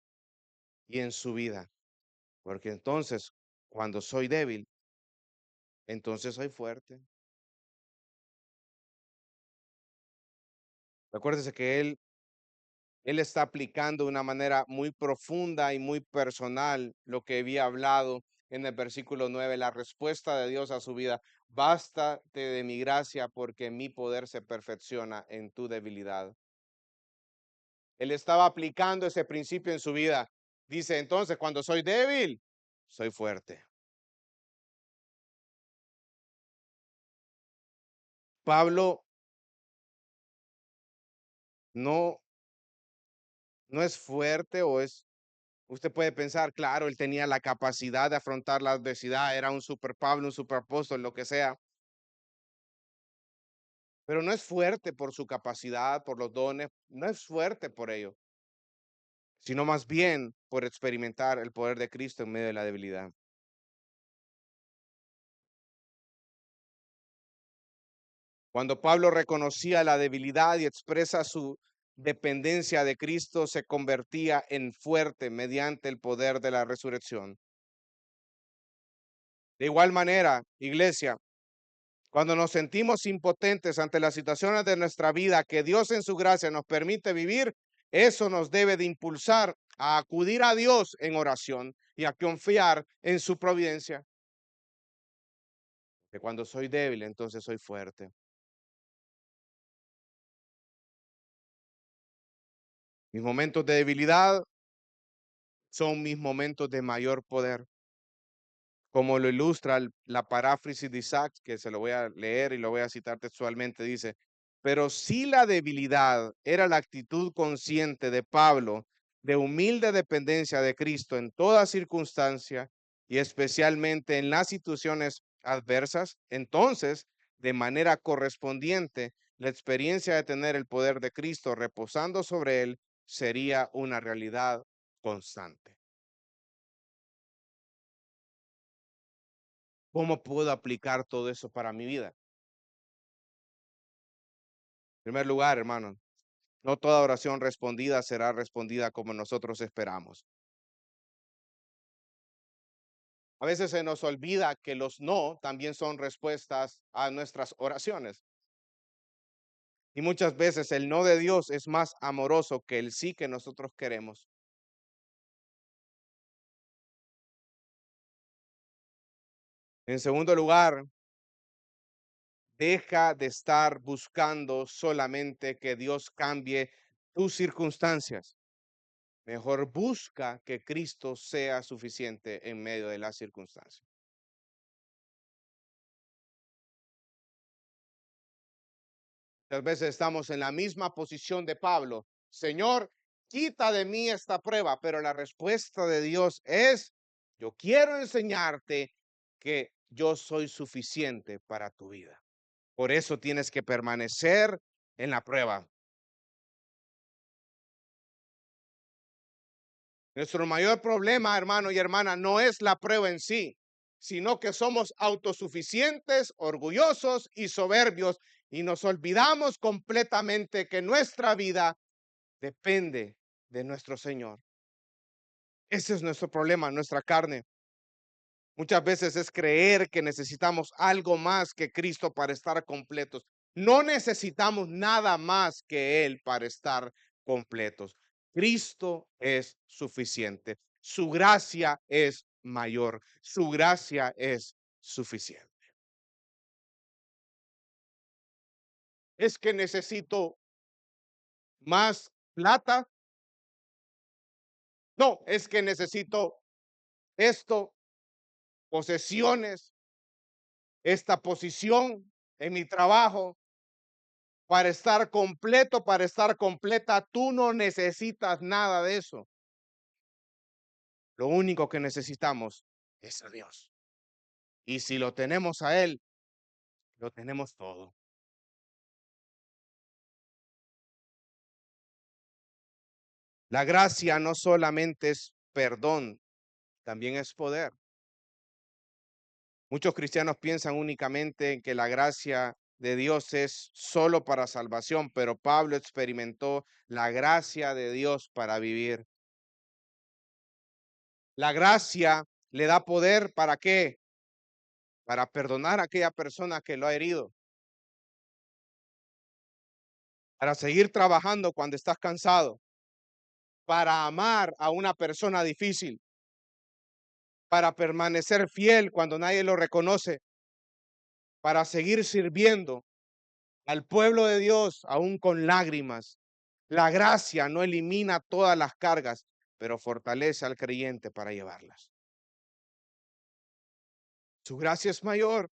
y en su vida, porque entonces, cuando soy débil, entonces soy fuerte. Recuérdese que él está aplicando de una manera muy profunda y muy personal lo que había hablado en el versículo 9, la respuesta de Dios a su vida. Bástate de mi gracia porque mi poder se perfecciona en tu debilidad. Él estaba aplicando ese principio en su vida. Dice entonces, cuando soy débil, soy fuerte. Pablo no, no es fuerte o es, usted puede pensar, claro, él tenía la capacidad de afrontar la adversidad, era un super Pablo, un super apóstol, lo que sea. pero no es fuerte por su capacidad, por los dones, no es fuerte por ello, sino más bien por experimentar el poder de Cristo en medio de la debilidad. Cuando Pablo reconocía la debilidad y expresa su dependencia de Cristo, se convertía en fuerte mediante el poder de la resurrección. De igual manera, iglesia, cuando nos sentimos impotentes ante las situaciones de nuestra vida que Dios en su gracia nos permite vivir, eso nos debe de impulsar a acudir a Dios en oración y a confiar en su providencia. Que cuando soy débil, entonces soy fuerte. Mis momentos de debilidad son mis momentos de mayor poder, como lo ilustra la paráfrasis de Isaac, que se lo voy a leer y lo voy a citar textualmente, dice, pero si la debilidad era la actitud consciente de Pablo de humilde dependencia de Cristo en toda circunstancia y especialmente en las situaciones adversas, entonces, de manera correspondiente, la experiencia de tener el poder de Cristo reposando sobre él sería una realidad constante. ¿Cómo puedo aplicar todo eso para mi vida? En primer lugar, hermano, no toda oración respondida será respondida como nosotros esperamos. A veces se nos olvida que los no también son respuestas a nuestras oraciones. Y muchas veces el no de Dios es más amoroso que el sí que nosotros queremos. En segundo lugar, deja de estar buscando solamente que Dios cambie tus circunstancias. Mejor busca que Cristo sea suficiente en medio de las circunstancias. Muchas veces estamos en la misma posición de Pablo. Señor, quita de mí esta prueba, pero la respuesta de Dios es, yo quiero enseñarte que yo soy suficiente para tu vida. Por eso tienes que permanecer en la prueba. Nuestro mayor problema, hermano y hermana, no es la prueba en sí, sino que somos autosuficientes, orgullosos y soberbios y nos olvidamos completamente que nuestra vida depende de nuestro Señor. Ese es nuestro problema, nuestra carne. Muchas veces es creer que necesitamos algo más que Cristo para estar completos. No necesitamos nada más que Él para estar completos. Cristo es suficiente. Su gracia es mayor. Su gracia es suficiente. Es que necesito más plata. No, es que necesito esto, posesiones, esta posición en mi trabajo para estar completo, para estar completa. Tú no necesitas nada de eso. Lo único que necesitamos es a Dios. Y si lo tenemos a Él, lo tenemos todo. La gracia no solamente es perdón, también es poder. Muchos cristianos piensan únicamente en que la gracia de Dios es solo para salvación, pero Pablo experimentó la gracia de Dios para vivir. La gracia le da poder ¿para qué? Para perdonar a aquella persona que lo ha herido, para seguir trabajando cuando estás cansado, para amar a una persona difícil, para permanecer fiel cuando nadie lo reconoce, para seguir sirviendo al pueblo de Dios aún con lágrimas. La gracia no elimina todas las cargas, pero fortalece al creyente para llevarlas. Su gracia es mayor.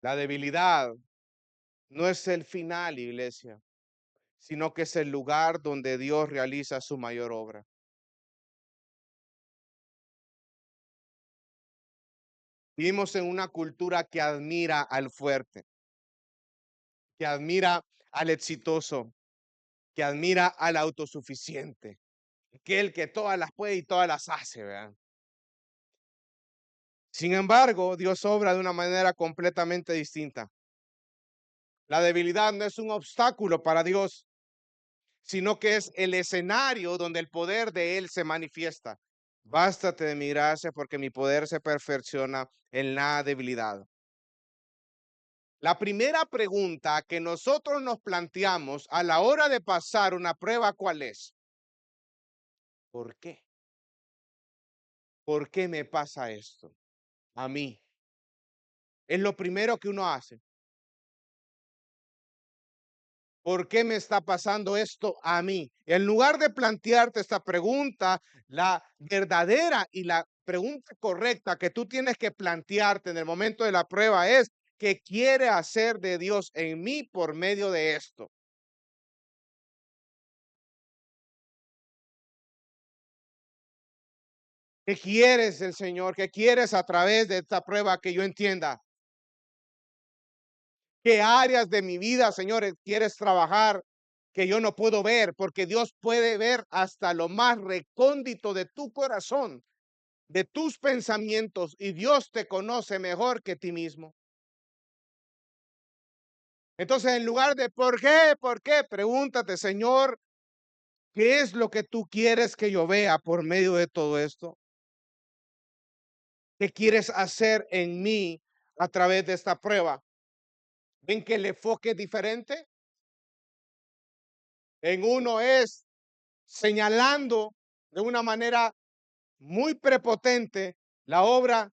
La debilidad no es el final, iglesia, sino que es el lugar donde Dios realiza su mayor obra. Vivimos en una cultura que admira al fuerte, que admira al exitoso, que admira al autosuficiente, aquel que todas las puede y todas las hace, ¿verdad? Sin embargo, Dios obra de una manera completamente distinta. La debilidad no es un obstáculo para Dios, sino que es el escenario donde el poder de Él se manifiesta. Bástate de mi gracia porque mi poder se perfecciona en la debilidad. La primera pregunta que nosotros nos planteamos a la hora de pasar una prueba, ¿cuál es? ¿Por qué? ¿Por qué me pasa esto? A mí. Es lo primero que uno hace. ¿Por qué me está pasando esto a mí? En lugar de plantearte esta pregunta, la verdadera y la pregunta correcta que tú tienes que plantearte en el momento de la prueba es, ¿qué quiere hacer de Dios en mí por medio de esto? ¿Qué quieres del Señor? ¿Qué quieres a través de esta prueba que yo entienda? ¿Qué áreas de mi vida, señores, quieres trabajar que yo no puedo ver? Porque Dios puede ver hasta lo más recóndito de tu corazón, de tus pensamientos, y Dios te conoce mejor que ti mismo. Entonces, en lugar de ¿por qué? Pregúntate, Señor, ¿qué es lo que tú quieres que yo vea por medio de todo esto? ¿Qué quieres hacer en mí a través de esta prueba? ¿Ven que el enfoque es diferente? En uno es señalando de una manera muy prepotente la obra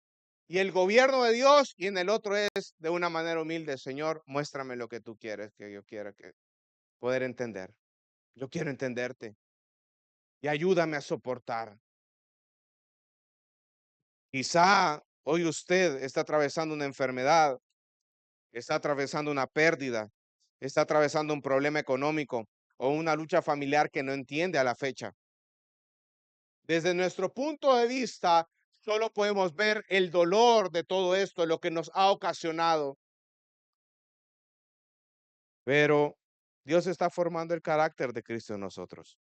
y el gobierno de Dios, y en el otro es de una manera humilde, Señor, muéstrame lo que tú quieres que yo quiera que poder entender. Yo quiero entenderte y ayúdame a soportar. Quizá hoy usted está atravesando una enfermedad, está atravesando una pérdida, está atravesando un problema económico o una lucha familiar que no entiende a la fecha. Desde nuestro punto de vista, solo podemos ver el dolor de todo esto, lo que nos ha ocasionado, pero Dios está formando el carácter de Cristo en nosotros.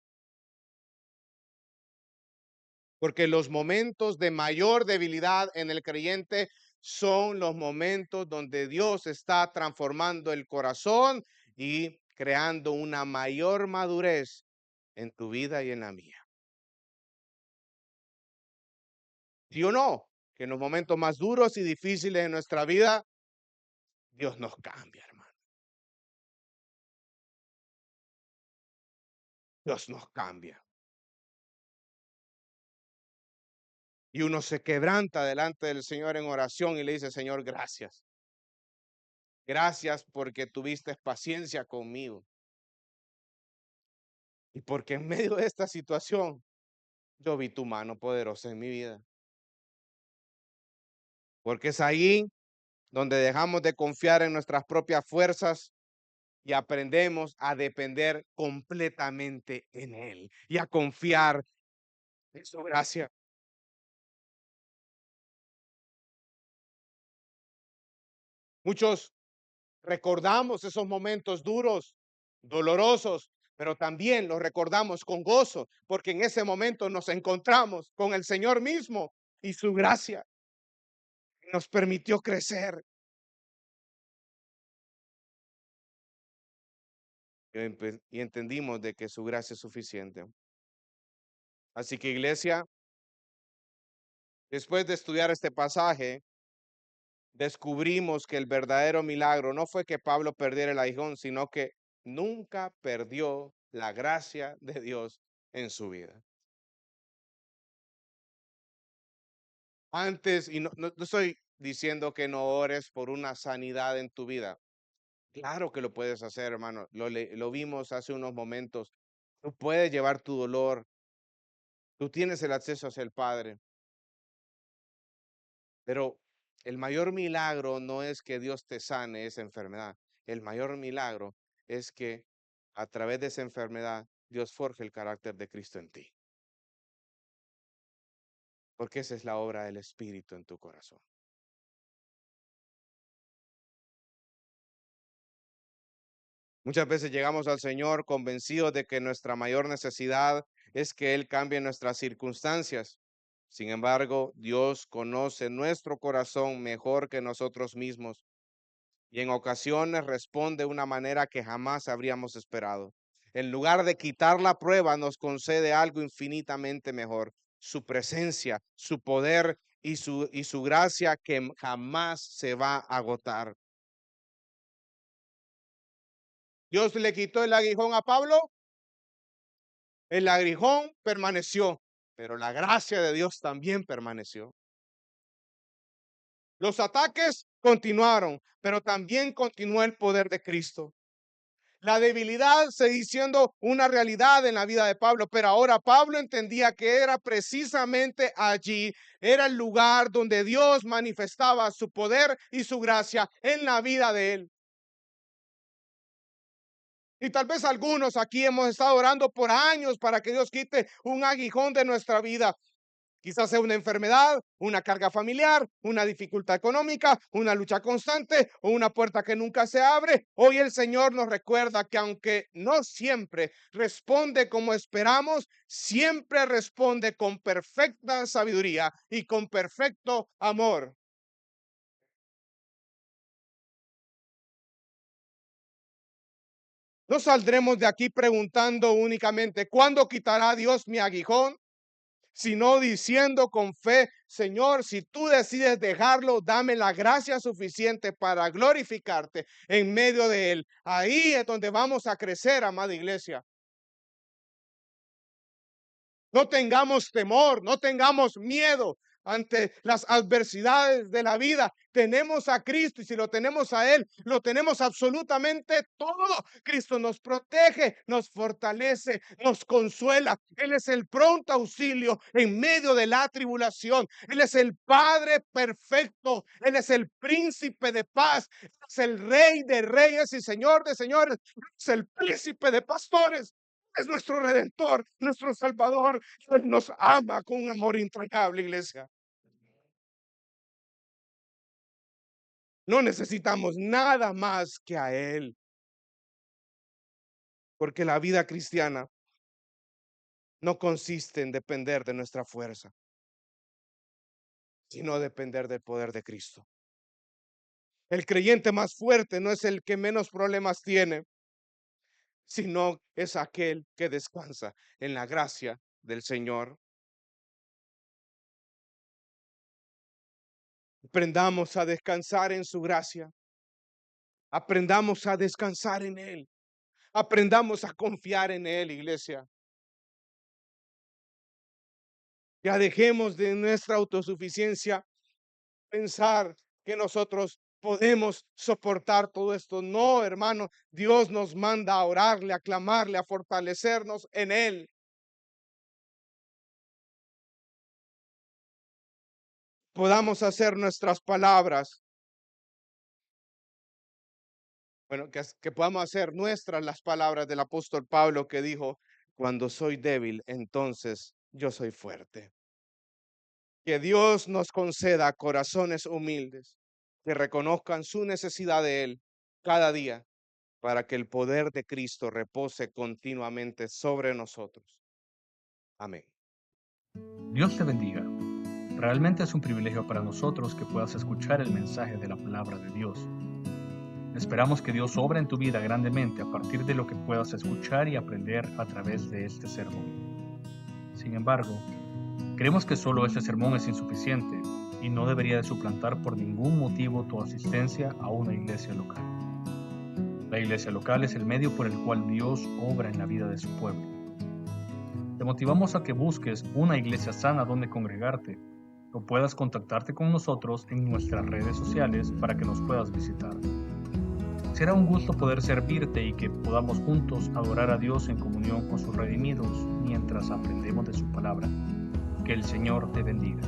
Porque los momentos de mayor debilidad en el creyente son los momentos donde Dios está transformando el corazón y creando una mayor madurez en tu vida y en la mía. ¿Sí o no? Que en los momentos más duros y difíciles de nuestra vida, Dios nos cambia, hermano. Dios nos cambia. Y uno se quebranta delante del Señor en oración y le dice, Señor, gracias. Gracias porque tuviste paciencia conmigo. Y porque en medio de esta situación yo vi tu mano poderosa en mi vida. Porque es ahí donde dejamos de confiar en nuestras propias fuerzas y aprendemos a depender completamente en Él y a confiar en su gracia. Muchos recordamos esos momentos duros, dolorosos, pero también los recordamos con gozo, porque en ese momento nos encontramos con el Señor mismo y su gracia nos permitió crecer. Y entendimos de que su gracia es suficiente. Así que iglesia, después de estudiar este pasaje, descubrimos que el verdadero milagro no fue que Pablo perdiera el aguijón, sino que nunca perdió la gracia de Dios en su vida. Antes, y no estoy diciendo que no ores por una sanidad en tu vida. Claro que lo puedes hacer, hermano. Lo vimos hace unos momentos. Tú puedes llevar tu dolor. Tú tienes el acceso hacia el Padre. Pero el mayor milagro no es que Dios te sane esa enfermedad. El mayor milagro es que a través de esa enfermedad Dios forje el carácter de Cristo en ti. Porque esa es la obra del Espíritu en tu corazón. Muchas veces llegamos al Señor convencidos de que nuestra mayor necesidad es que Él cambie nuestras circunstancias. Sin embargo, Dios conoce nuestro corazón mejor que nosotros mismos y en ocasiones responde de una manera que jamás habríamos esperado. En lugar de quitar la prueba, nos concede algo infinitamente mejor, su presencia, su poder y su gracia que jamás se va a agotar. Dios le quitó el aguijón a Pablo, el aguijón permaneció, pero la gracia de Dios también permaneció. Los ataques continuaron, pero también continuó el poder de Cristo. La debilidad seguía siendo una realidad en la vida de Pablo, pero ahora Pablo entendía que era precisamente allí, era el lugar donde Dios manifestaba su poder y su gracia en la vida de él. Y tal vez algunos aquí hemos estado orando por años para que Dios quite un aguijón de nuestra vida. Quizás sea una enfermedad, una carga familiar, una dificultad económica, una lucha constante o una puerta que nunca se abre. Hoy el Señor nos recuerda que aunque no siempre responde como esperamos, siempre responde con perfecta sabiduría y con perfecto amor. No saldremos de aquí preguntando únicamente, ¿cuándo quitará Dios mi aguijón? Sino diciendo con fe, Señor, si tú decides dejarlo, dame la gracia suficiente para glorificarte en medio de él. Ahí es donde vamos a crecer, amada iglesia. No tengamos temor, no tengamos miedo ante las adversidades de la vida. Tenemos a Cristo y si lo tenemos a Él, lo tenemos absolutamente todo. Cristo nos protege, nos fortalece, nos consuela. Él es el pronto auxilio en medio de la tribulación. Él es el Padre perfecto. Él es el príncipe de paz. Él es el Rey de reyes y Señor de señores. Él es el príncipe de pastores. Es nuestro Redentor, nuestro Salvador. Él nos ama con un amor entrañable, iglesia. No necesitamos nada más que a Él, porque la vida cristiana no consiste en depender de nuestra fuerza, sino depender del poder de Cristo. El creyente más fuerte no es el que menos problemas tiene, sino es aquel que descansa en la gracia del Señor. Aprendamos a descansar en su gracia. Aprendamos a descansar en Él. Aprendamos a confiar en Él, iglesia. Ya dejemos de nuestra autosuficiencia pensar que nosotros podemos soportar todo esto. No, hermano, Dios nos manda a orarle, a clamarle, a fortalecernos en Él. Podamos hacer nuestras palabras, bueno, que podamos hacer nuestras las palabras del apóstol Pablo que dijo, cuando soy débil, entonces yo soy fuerte. Que Dios nos conceda corazones humildes que reconozcan su necesidad de Él cada día para que el poder de Cristo repose continuamente sobre nosotros. Amén. Dios te bendiga. Realmente es un privilegio para nosotros que puedas escuchar el mensaje de la palabra de Dios. Esperamos que Dios obra en tu vida grandemente a partir de lo que puedas escuchar y aprender a través de este sermón. Sin embargo, creemos que solo este sermón es insuficiente y no debería de suplantar por ningún motivo tu asistencia a una iglesia local. La iglesia local es el medio por el cual Dios obra en la vida de su pueblo. Te motivamos a que busques una iglesia sana donde congregarte o puedas contactarte con nosotros en nuestras redes sociales para que nos puedas visitar. Será un gusto poder servirte y que podamos juntos adorar a Dios en comunión con sus redimidos mientras aprendemos de su palabra. Que el Señor te bendiga.